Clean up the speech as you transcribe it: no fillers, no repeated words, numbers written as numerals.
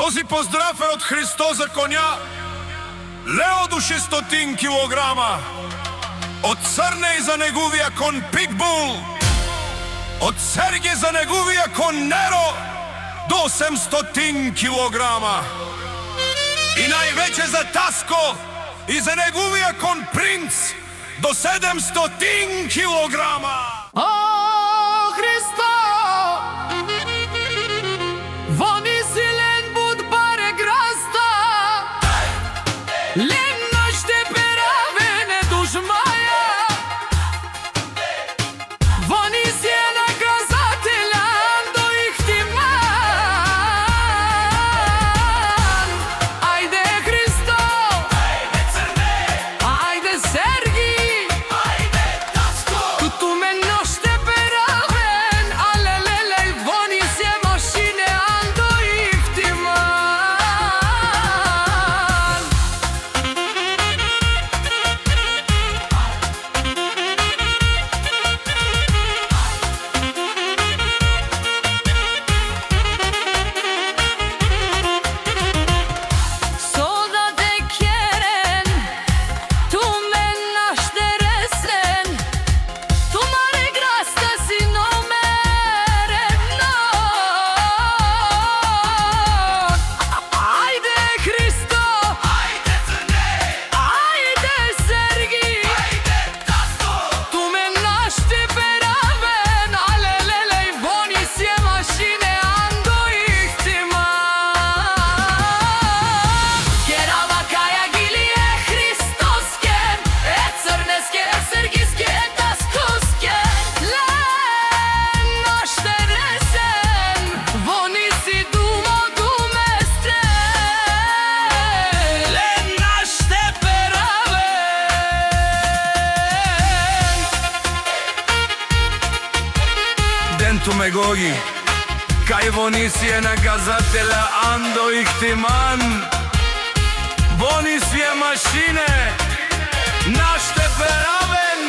Този поздрав е од Христо за коња, Лео до 600 килограма, од Црне за неговија кон Питбул, од Серге за неговија кон Неро до 800 килограма. И највеќе за Таско и за неговија кон Принц до 700 килограма. О, Христо, вони силен буд баре граста, лемна ще перавене душ маја, вони си е наказателан до ихтиман. Ајде Христо, Ајде Црне, ајде Серги, ајде Таско, туту ме ноште перавен, але лелеј, вони си е машине андо ихтиман. Soda te quieren, tu me naște resen, tu mare grasta si no mere no. Aide Hristo, aјde Црне, aide Sergi, aјде Таско, tu me naște peraven, ale lelej, voni si je mašine ando ihtiman. Kjerava kaja gilije Hristoske, e Crneske, e Sergijske, e Taskoske. Le našte resen, voni si dumo dumestre, le našte peraven. Dentro me gogi, kaj вони си е наказателя андо ихтиман. Вони си е машине, наште перавен,